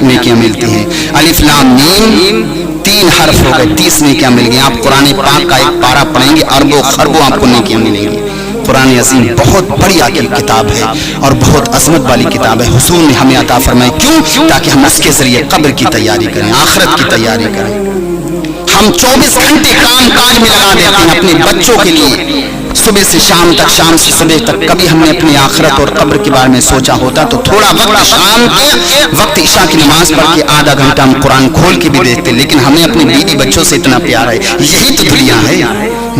नेकियां मिलती हैं। अलिफ लाम मीम 3 हर्फ हो गए, 30 नेकियां मिल गई। आप कुरान पाक का एक पारा पढ़ेंगे, अरबों खरबों आपको नेकियां मिलेंगी। कुरान अज़ीम बहुत बड़ी आकिल किताब है और बहुत अज़मत वाली किताब है। हुजूर ने हमें अता फरमाई, क्यों? ताकि हम उसके जरिए कब्र की तैयारी करें, आखिरत की तैयारी करें। हम 24 घंटे काम काज में लगा देते हैं अपने बच्चों के लिए, सुबह से शाम तक, शाम से सुबह तक। कभी हमने अपनी आखिरत और कब्र के बारे में सोचा होता तो थोड़ा वक्त शाम के वक्त ईशा की नमाज पढ़ के आधा घंटा हम कुरान खोल के भी देखते। लेकिन हमें अपने बीवी बच्चों से इतना प्यार है, यही तो दुनिया है,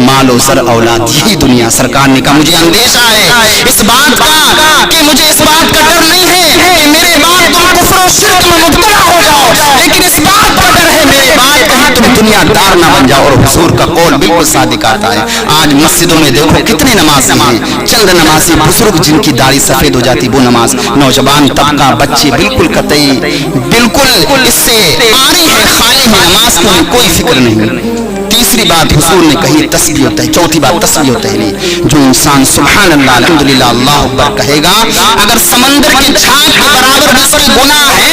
माल और सर औलाद, यही दुनिया। सरकार ने कहा मुझे अंदेशा है इस बात का कि मुझे इस बात का डर नहीं है कि मेरे बाद तुम कुफ्र और शिर्क में मुब्तला हो जाओ, लेकिन इस बात का डर है मेरे बाद कहीं तुम दुनियादार ना बन जाओ। और हुजूर का कौल बिल्कुल सादिक आता है। आज मस्जिदों में देखो कितने नमाजी हैं, चंद नमाजी बुजुर्ग जिनकी दाढ़ी सफेद हो जाती वो नमाज, नौजवान तबका, बच्चे बिल्कुल कतई बिल्कुल इससे आरी है, खाली है, नमाज की कोई फिक्र नहीं। तीसरी बात हुजूर ने कही तस्बीह होता है, चौथी बात तस्बीह होता है। जो इंसान सुभान अल्लाह अल्हम्दुलिल्लाह अल्लाह अकबर कहेगा, अगर समंदर की झाग के बराबर भी इसके गुनाह है,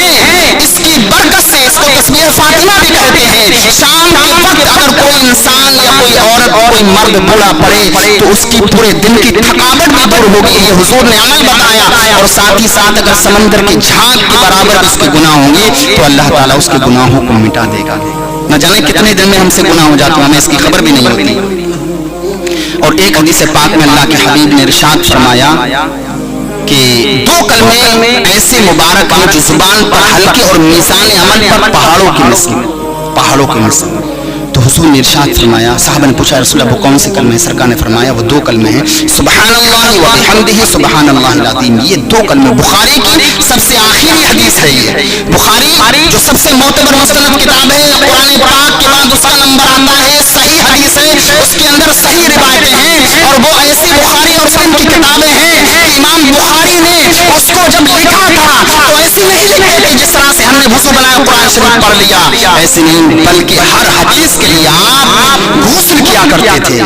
इसकी बरकत से इसको तस्बीह फातिमा भी कहते हैं। शाम के वक्त अगर कोई इंसान या कोई औरत कोई मर्द बूढ़ा पड़े तो उसकी पूरे दिन की थकावट भी दूर होगी, ये हुजूर ने अमल बताया। और साथ ही साथ अगर समंदर की झाग के बराबर उसके गुनाह होंगे तो अल्लाह ताला उसके गुनाहों को मिटा देगा। न जाने कितने दिन में हमसे गुनाह हो जाते हैं, हमें इसकी खबर भी नहीं होती। और एक हदीस पाक में अल्लाह के हबीब ने इरशाद फरमाया कि 2 कलमे ऐसे मुबारक हैं जो जुबान पर हल्के और मीज़ान अमल पर पहाड़ों की मिसाल। तो हुजूर ने इरशाद फरमाया, साहब ने पूछा रसूल अल्लाह वो कौन से कलमे हैं? सरकार ने फरमाया वो 2 कलमे हैं, सुबहानल्लाह व बिहम्दिही सुबहानल्लाहिल अज़ीम। ये 2 कलमे बुखारी की सबसे आखिरी हदीस है। ये बुखारी जो सबसे मोतबर मुस्तनद किताब है, कुरान पाक के बाद उसका नंबर आता है, सही हदीस है, उसके अंदर सही रिवायतें हैं। और वो ऐसी बुखारी और मुस्लिम की किताबें हैं कि इमाम बुखारी ने उसको जब लिखा था तो ऐसी नहीं लिखे थे जिस तरह से हमने वज़ू बनाया कुरान शरीफ पढ़ लिया, ऐसे नहीं, बल्कि हर हदीस के लिए आप गुस्ल किया करते थे,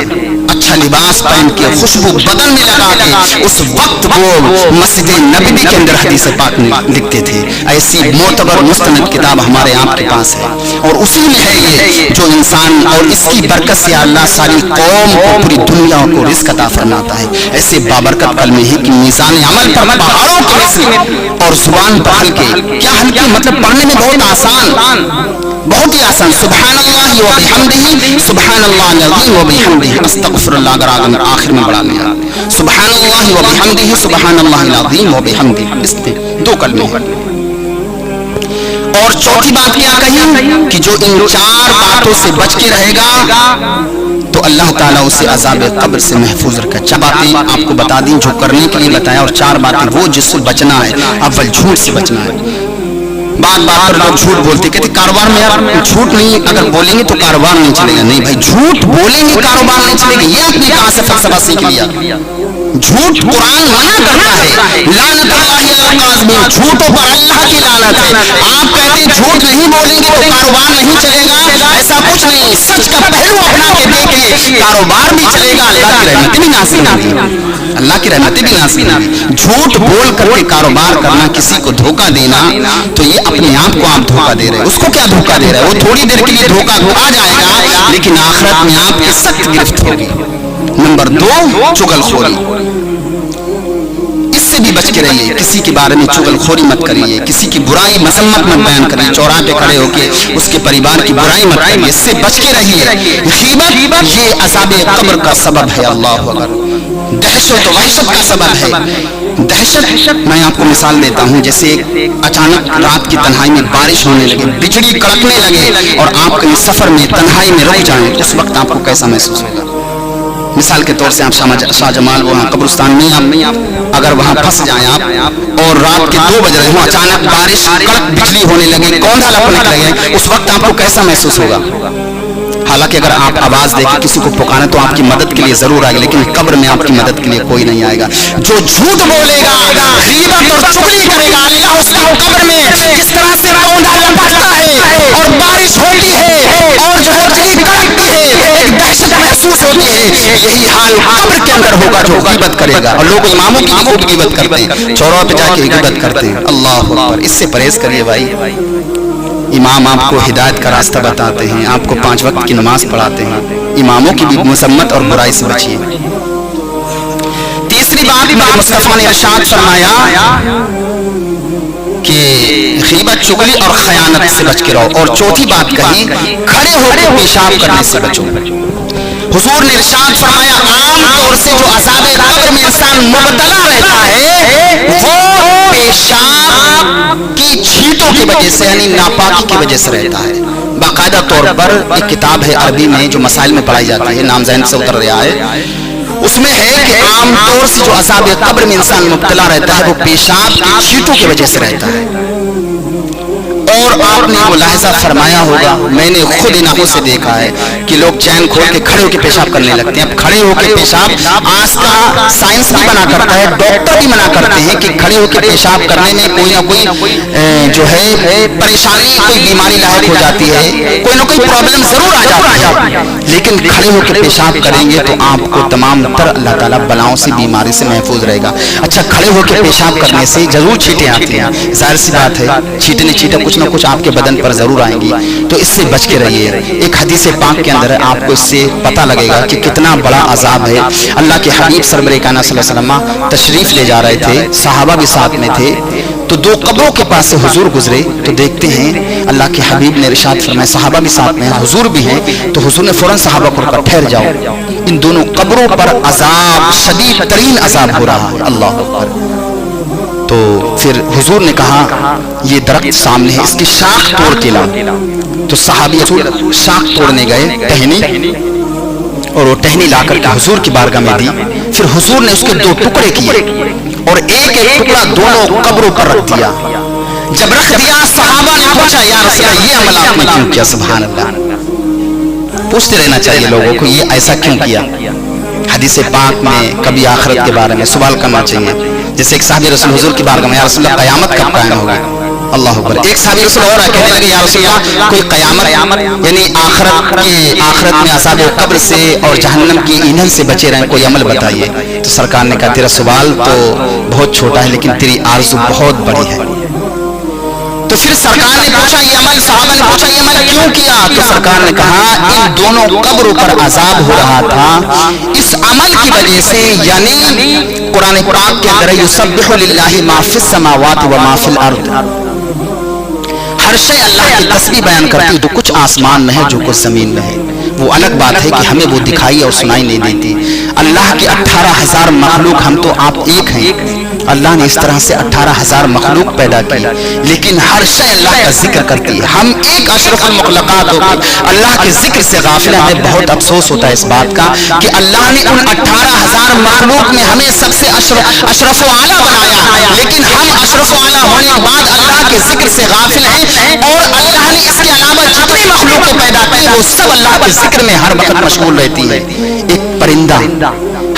अच्छा लिबास पहन के, खुशबू बदन में लगा के उस वक्त वो मस्जिद नबवी के अंदर हदीस पाक लिखते थे। ऐसी मोतबर मुस्तनद किताब हमारे आपके पास है और उसी में है ये जो इंसान, और इसकी बरकत से अल्लाह सारी कौम को, पूरी दुनिया को रिज़्क़ अता फरमाता है। ऐसे बाबरकत कलमे हैं कि मीज़ान अमल पर पहाड़ों के मिसाल और जुबान पर हल्के। क्या हल्के मतलब पढ़ने में बहुत आसान, बहुत ही आसान। सुबहानल्लाह व बिहम्दिही सुबहानल्लाहिल अज़ीम व बिहम्दिही अस्तगफिरुल्लाह, अगर आखिर में बढ़ा लिया, सुबहानल्लाह व बिहम्दिही सुबहानल्लाहिल अज़ीम व बिहम्दिही, इसमें 2 कलमे हैं। और चौथी बात क्या कही कि जो इन 4 बातों से बच के रहेगा तो अल्लाह ताला उसे अज़ाब कब्र से महफूज रखा। 4 बातें आपको बता दी जो करने के लिए बताया, और 4 बातें वो जिससे बचना है। अव्वल झूठ से बचना है। बात पर लोग झूठ बोलते, कहते कारोबार में यार झूठ नहीं, अगर बोलेंगे तो कारोबार नहीं चलेगा। नहीं भाई, झूठ बोलेंगे कारोबार नहीं चलेगा, ये आपने कहां से फलसफा सीख लिया? झूठ कुरान मना करता है, लानतुल्लाहि अलल काज़िमीन, झूठों पर अल्लाह की लानत है। आप कहते हैं झूठ नहीं बोलेंगे तो कारोबार नहीं चलेगा, ऐसा कुछ नहीं। सच का पहलू अपना के देखें, कारोबार भी चलेगा, अल्लाह की रहमत भी नासिल होगी, अल्लाह की रहमत भी नासिल होगी। झूठ बोल करके कारोबार करना, किसी को धोखा देना, तो ये अपने आप को आप धोखा दे रहे हैं। उसको क्या धोखा दे रहे हैं? वो थोड़ी देर के लिए धोखा खा जाएगा, लेकिन आखिरत में आपकी सख्त गिरफ्त होगी। नंबर 2 चुगलखोरी, इससे भी बच के रहिए। किसी के बारे में चुगलखोरी मत करिए, किसी की बुराई मसम्मत मत बयान करिए, चौराहे पे खड़े होके उसके परिवार की बुराई मत करिए, इससे बच के रहिए। गीबत ये अज़ाब कब्र का सबब है, अल्लाह अकबर, दहशत वहशत का सबब है। दहशत, मैं आपको मिसाल देता हूँ, जैसे अचानक रात की तन्हाई में बारिश होने लगे, बिजली कड़कने लगे और आप कहीं सफर में तन्हाई में रुक जाएं, तो उस वक्त आपको कैसा महसूस होगा? मिसाल के तौर से आप शाहजमाल वहाँ कब्रिस्तान में आप अगर वहाँ फंस जाएं आप, और रात के 2 बज रहे हो, अचानक बारिश, कड़क बिजली होने लगे, कौंधा लपकने लगे, उस वक्त आपको कैसा महसूस होगा? हालांकि अगर आप आवाज देके किसी को पुकारें तो आपकी मदद के लिए जरूर आएगा, लेकिन कब्र में आपकी मदद के लिए कोई नहीं आएगा। जो झूठ बोलेगा, गीबत और चुगली करेगा, अल्लाह उसको कब्र में जिस तरह से कौंधा लपकता है और बारिश होती है और जो है बिजली कड़कती है, एक दहशत महसूस होती है, यही हाल कब्र के अंदर होगा जो गीबत करेगा। और लोग इमामों की खूब गीबत करते हैं, चौराहों पे जाके गीबत करते हैं। अल्लाह अकबर, इससे परहेज करिए भाई। इमाम आपको हिदायत का रास्ता बताते हैं, आपको 5 वक्त की नमाज पढ़ाते हैं। इमामों की भी मुसम्मत और बुराई से बचिए। तीसरी बात मुस्तफा ने इरशाद फरमाया कि गीबत, चुगली और खयानत से बच के रहो। और चौथी बात कही, खड़े होकर पेशाब करने से बचो। हुजूर ने इरशाद फरमाया, आम तौर से जो अज़ाब कब्र में इंसान मुब्तला रहता है वो पेशाब की छींटों की वजह से, यानी नापाकी की वजह से रहता है। बाकायदा तौर पर एक किताब है अरबी में जो मसाइल में पढ़ाई जाती है, नाम ज़हन से उतर रहा है, उसमें है कि आम तौर से जो अज़ाब कब्र में इंसान मुब्तला रहता है वो पेशाब की छींटों की वजह से रहता है। और आपने मुलाहिजा फरमाया होगा, मैंने खुद इन आंखों से देखा है कि लोग चैन खोल के खड़े होकर पेशाब करने लगते हैं। अब खड़े होकर पेशाब आज का साइंस भी मना करता है, डॉक्टर भी मना करते हैं कि खड़े होकर पेशाब करने में कोई ना कोई जो है परेशानी, कोई बीमारी लायक हो जाती है, कोई ना कोई प्रॉब्लम जरूर आ जाती है। लेकिन खड़े होकर पेशाब करेंगे तो आपको तमाम तर अल्लाह ताला बलाओं से, बीमारी से महफूज रहेगा। अच्छा, खड़े होकर पेशाब करने से जरूर छींटें आती हैं, जाहिर सी बात है, छींटे छींटे कुछ ना कुछ आपके बदन पर जरूर आएंगी, तो इससे बच के रहिए। एक हदीस पाक के अंदर आपको इससे पता लगेगा कि कितना बड़ा अजाब है। अल्लाह के हबीब सरवरे कायनात सल्लल्लाहु अलैहि वसल्लम तशरीफ ले जा रहे थे, सहाबा भी साथ में थे, तो 2 कब्रों के पास से हुजूर गुजरे तो देखते हैं अल्लाह के हबीब ने इरशाद फरमाया, सहाबा भी साथ में हैं, हुजूर भी हैं, तो हुजूर ने फौरन सहाबा को कहा, ठहर जाओ, इन दोनों कब्रों पर अजाब, शदीद तरीन अजाब हो रहा है। अल्लाह अकबर। तो फिर हुजूर ने कहा, ये दरख्त सामने है, इसकी शाख तोड़ के लाओ। तो सहाबी शाख तोड़ने गए, टहनी, और वो टहनी लाकर के हुजूर की बारगाह में दी। फिर हुजूर ने उसके 2 टुकड़े किए और एक एक टुकड़ा दोनों कब्रों पर रख दिया। जब रख दिया, सहाबा ने पूछा, या रसूल अल्लाह, ये अमल आपने क्यों किया? सुभान अल्लाह, पूछते रहना चाहिए लोगों को, ये ऐसा क्यों किया? हदीस पाक में कभी आखिरत के बारे में सवाल करना चाहिए। जैसे एक साहबी रसूल हुजूर की बारगाह में, या रसूल अल्लाह, क़यामत कब कायम होगी? अल्लाह अकबर। एक साहबी रसूल और कहने लगे, या रसूल अल्लाह, कोई क़यामत यानी आखिरत में अज़ाब कब्र से और जहन्नम की ईंधन से बचे रहें, कोई अमल बताइए। तो सरकार ने कहा, तेरा सवाल तो बहुत छोटा है लेकिन तेरी आरज़ू बहुत बड़ी है। तो फिर सरकार ने पूछा, ये अमल, सहाबा ने पूछा, ये अमल क्यों किया? तो सरकार ने कहा, इन दोनों कब्रों पर अजाब हो रहा था, इस अमल की वजह से, यानी कुरान पाक के अंदर युसब्बिहु लिल्लाहि मा फिस समावाति व मा फिल अर्द, हर शय अल्लाह की तस्बीह बयान करती है, जो कुछ आसमान में है, जो कुछ जमीन में है। वो अलग बात है कि हमें वो दिखाई और सुनाई नहीं देती। अल्लाह के 18,000 मखलूक, हम तो आप एक हैं। अल्लाह ने इस तरह से 18,000 मखलूक पैदा की, लेकिन हर शय अल्लाह का जिक्र करती है। हम एक अशरफुल मखलूकात होकर अल्लाह के जिक्र से गाफिल। हमें बहुत अफसोस होता है इस बात का कि अल्लाह ने उन 18,000 मखलूक में हमें सबसे अशरफ आला बनाया, लेकिन हम अशरफ आला होने के बाद अल्लाह के जिक्र से गाफिल हैं। और अल्लाह ने इसके अलावा जितनी मखलूक पैदा की वो सब अल्लाह के जिक्र में हर वक्त मशगूल रहती है। एक परिंदा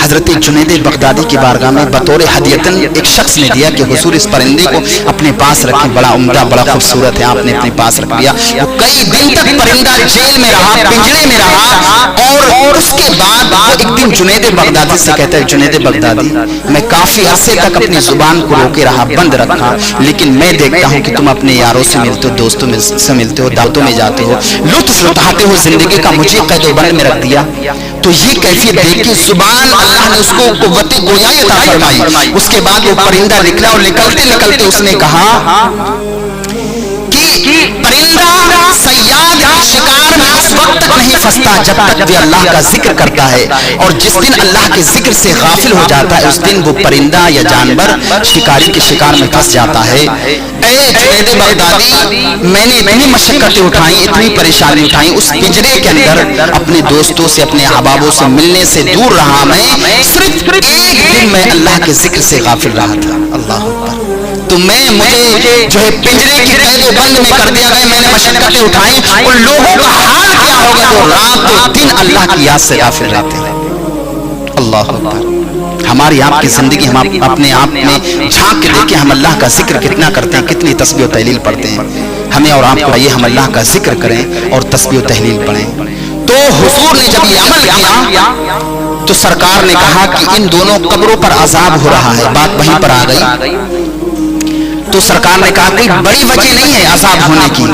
हजरत जुनैद बगदादी की बारगाह में बतौर हदियतन एक शख्स ने दिया कि हुजूर इस परिंदे को अपने पास रखें, बड़ा उम्दा, बड़ा खूबसूरत है, आपने अपने पास रख दिया। वो कई दिन तक परिंदा जेल में रहा, पिंजरे में रहा, और उसके बाद वो एक दिन जुनैद बगदादी से कहता है, जुनैद बगदादी, मैं काफी अरसे तक अपनी जुबान को रोके रहा, बंद रखा, लेकिन मैं देखता हूँ कि तुम अपने यारों से मिलते हो, दोस्तों से मिलते हो, दावतों में जाते हो, लुत्फ उठाते हो जिंदगी का, मुझे कैद बंद में रख दिया। तो ये कैफियत देख के जुबान अल्लाह ने उसको कुव्वत गोयाई अता फरमाई। उसके बाद वो परिंदा निकला और निकलते निकलते उसने कहा कि परिंदा सयाद के शिकार में उस वक्त तक नहीं फंसता जब तक वे अल्लाह का जिक्र करता है, और जिस दिन अल्लाह के जिक्र से गाफिल हो जाता है उस दिन वो परिंदा या जानवर शिकारी के शिकार में फंस जाता है। ऐ जुनैद बगदादी, मैंने इतनी मशक्कतें उठाई, इतनी परेशानी उठाई, उस पिंजरे के अंदर अपने दोस्तों से, अपने अहबाबों से मिलने से दूर रहा, मैं सिर्फ एक दिन मैं अल्लाह के जिक्र से गाफिल रहा था। अल्लाह अकबर। तो मुझे जो है पिंजरे की कैद बंद में कर दिया गया, मैंने मशक्कतें उठाई, उन लोगों का हाल क्या होगा जो रात और दिन अल्लाह की याद से गाफिल रहते हैं। अल्लाह अकबर। हमारी आपकी जिंदगी हम अपने आप में झांक के देखें, हम अल्लाह का जिक्र कितना करते हैं, कितनी तस्बीह और तहलील पढ़ते हैं। हमें और आपको आइए हम अल्लाह का जिक्र करें और तस्बीह और तहलील पढ़ें। तो हुजूर ने जब ये अमल किया تو سرکار نے کہا کہ ان دونوں قبروں پر عذاب ہو رہا ہے، بات وہیں پر آ گئی۔ تو سرکار نے کہا کوئی بڑی وجہ نہیں ہے عذاب ہونے کی۔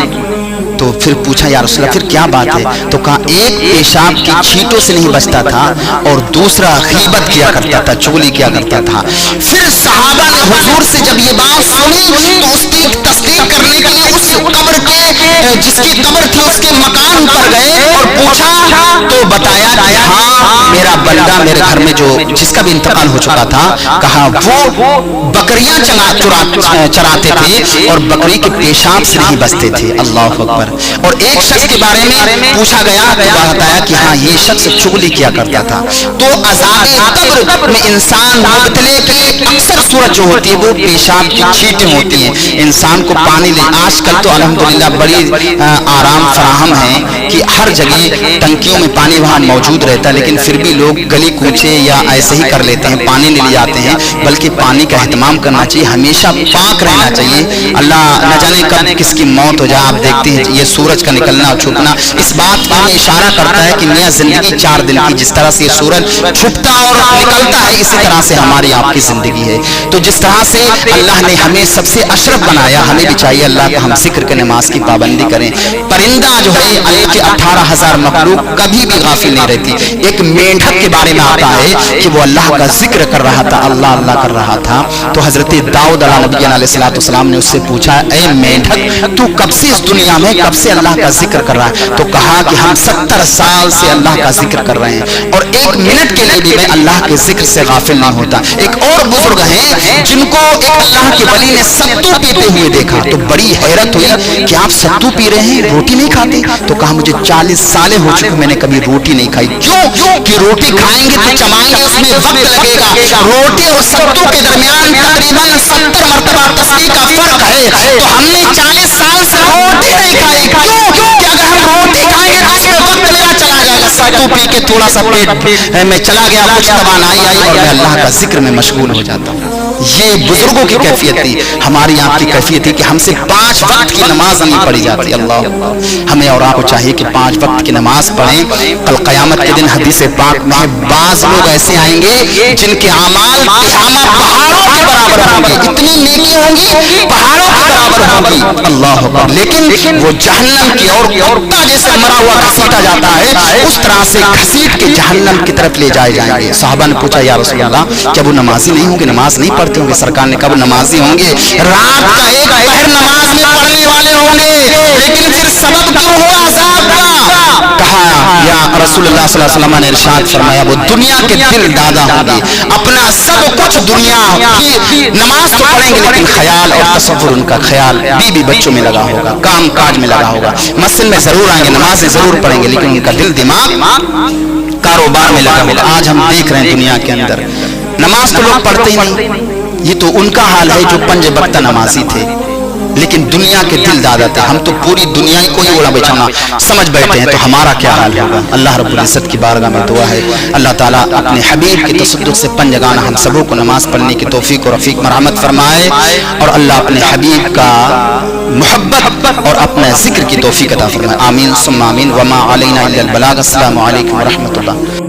تو پھر پوچھا یا رسول اللہ پھر کیا بات ہے؟ تو کہا ایک پیشاب کی چھینٹوں سے نہیں بچتا تھا اور دوسرا غیبت کیا کرتا تھا، چغلی کیا کرتا تھا۔ پھر صحابہ نے حضور سے جب یہ بات سنی تو اس کی تصدیق کرنے کے لیے اس قبر کے جس کی قبر تھی اس کے مکان پر گئے اور پوچھا تو بتایا کہ ہاں میرا بندہ میرے گھر میں جو جس کا بھی انتقال ہو چکا تھا، کہا وہ بکریاں چراتے تھے اور بکری کے پیشاب سے نہیں بچتے تھے۔ اللہ اکبر۔ اور ایک شخص کے بارے میں پوچھا گیا تو بتایا کہ ہاں یہ شخص چغلی کیا کرتا تھا۔ تو عذاب قبر میں انسان مبتلے کی اکثر صورت جو ہوتی ہے وہ پیشاب کی چھینٹیں ہوتی ہیں، انسان کو پانی لے۔ آج کل تو الحمدللہ بڑی آرام فراہم ہے کہ ہر جگہ ٹنکیوں میں پانی وہاں موجود رہتا ہے، لیکن پھر بھی لوگ گلی کوچے یا ایسے ہی کر لیتے ہیں، پانی نہیں لے آتے ہیں۔ بلکہ پانی کا اہتمام کرنا چاہیے، ہمیشہ پاک رہنا چاہیے۔ اللہ نہ جانے کب کس کی موت ہو جائے۔ آپ دیکھتے ہیں یہ سورج کا نکلنا اور چھپنا اس بات کا اشارہ کرتا ہے کہ میاں زندگی 4 دن کی، جس طرح سے یہ سورج چھپتا اور نکلتا ہے اسی طرح سے ہماری آپ کی زندگی ہے۔ تو جس طرح سے اللہ نے ہمیں سب سے اشرف بنایا، ہمیں بھی چاہیے اللہ کا ہم ذکر کے نماز کی پابندی کریں۔ پرندہ جو ہے اللہ کے 18,000 مخلوق کبھی بھی غافل نہیں رہتی۔ ایک مینڈک کے بارے میں آتا ہے کہ وہ اللہ کا ذکر کر رہا تھا، اللہ اللہ کر رہا تھا۔ تو حضرت داؤد علیہ السلام نے اس سے پوچھا اے مینڈک تو کب سے اس دنیا میں، کب سے اللہ کا ذکر کر رہا ہے؟ تو کہا کہ ہم 70 سال سے اللہ کا ذکر کر رہے ہیں اور 1 منٹ کے لیے بھی میں اللہ کے ذکر سے غافل نہیں ہوتا۔ ایک اور بزرگ ہیں جن کو ایک اللہ کے ولی نے ستو پیتے ہوئے دیکھا تو بڑی حیرت ہوئی کہ آپ ستو پی رہے ہیں، روٹی نہیں کھاتے؟ تو کہا مجھے 40 سالیں ہو چکے میں نے کبھی روٹی نہیں کھائی۔ کیوں کہ روٹی کھائیں گے تو چبائیں گے، اس میں وقت لگے گا۔ روٹی اور ستو کے درمیان تقریباً 70 مرتبہ تسبیح کا فرق ہے۔ تو ہم نے 40 سال سے روٹی نہیں کھائی۔ کیوں کہ اگر ہم روٹی کھائیں گے تو اس میں وقت میرا چلا جائے گا، ستو پی کے تھوڑا سا پیٹ میں چلا گیا، کچھ توانائی آئی اور میں اللہ کا ذکر میں مشغول ہو جاتا ہوں۔ یہ بزرگوں کی کیفیت تھی، ہماری آپ کی کیفیت تھی کہ ہم سے 5 وقت کی نماز نہیں پڑھی جاتی۔ اللہ ہمیں اور آپ کو چاہیے کہ 5 وقت کی نماز پڑھیں۔ کل قیامت کے دن حدیث پاک میں بعض لوگ ایسے آئیں گے جن کے اعمال تہامہ پہاڑوں کے برابر ہوں گے، اتنی نیکی ہوں گی پہاڑوں کے برابر ہوں گی۔ اللہ اکبر۔ لیکن وہ جہنم کی اور کتا جیسے مرا ہوا گھسیٹا جاتا ہے اس طرح سے گھسیٹ کے جہنم کی طرف لے جائے جائیں گے۔ صحابہ نے پوچھا یا رسول اللہ کیا وہ نمازی نہیں ہوں گے، نماز نہیں پڑھتے ہوں گے؟ سرکار نے کہا وہ نمازی ہوں گے، رات کا 1 پہر نماز میں پڑھنے والے ہوں گے، لیکن پھر سبب کیوں ہوا عذاب کا؟ کہا یا رسول اللہ صلی اللہ علیہ وسلم نے ارشاد فرمایا وہ دنیا کے دل دادا ہوں گے، اپنا سب کچھ دنیا کی نماز تو پڑھیں گے لیکن خیال اور تصور ان کا خیال بیوی بچوں میں لگا ہوگا، کام کاج میں لگا ہوگا، مسجد میں ضرور آئیں گے، نمازیں ضرور پڑھیں گے لیکن ان کا دل دماغ کاروبار میں لگا ہوگا۔ آج ہم دیکھ رہے ہیں دنیا کے اندر نماز تو لوگ پڑھتے ہی نہیں، یہ تو ان کا حال ہے جو 5 وقت نمازی تھے لیکن دنیا کے دل دادا تھے۔ ہم تو پوری دنیا کو ہی اوڑا بیچنا سمجھ بیٹھے ہیں، تو ہمارا کیا حال ہوگا؟ اللہ رب العزت کی بارگاہ میں دعا ہے اللہ تعالیٰ اپنے حبیب کے تصدق سے پنجگانہ ہم سبوں کو نماز پڑھنے کی توفیق اور رفیق مرحمت فرمائے، اور اللہ اپنے حبیب کا محبت اور اپنے ذکر کی توفیق عطا فرمائے۔ آمین ثم آمین۔ وما علینا الا البلاغ۔ السلام علیکم ورحمۃ اللہ۔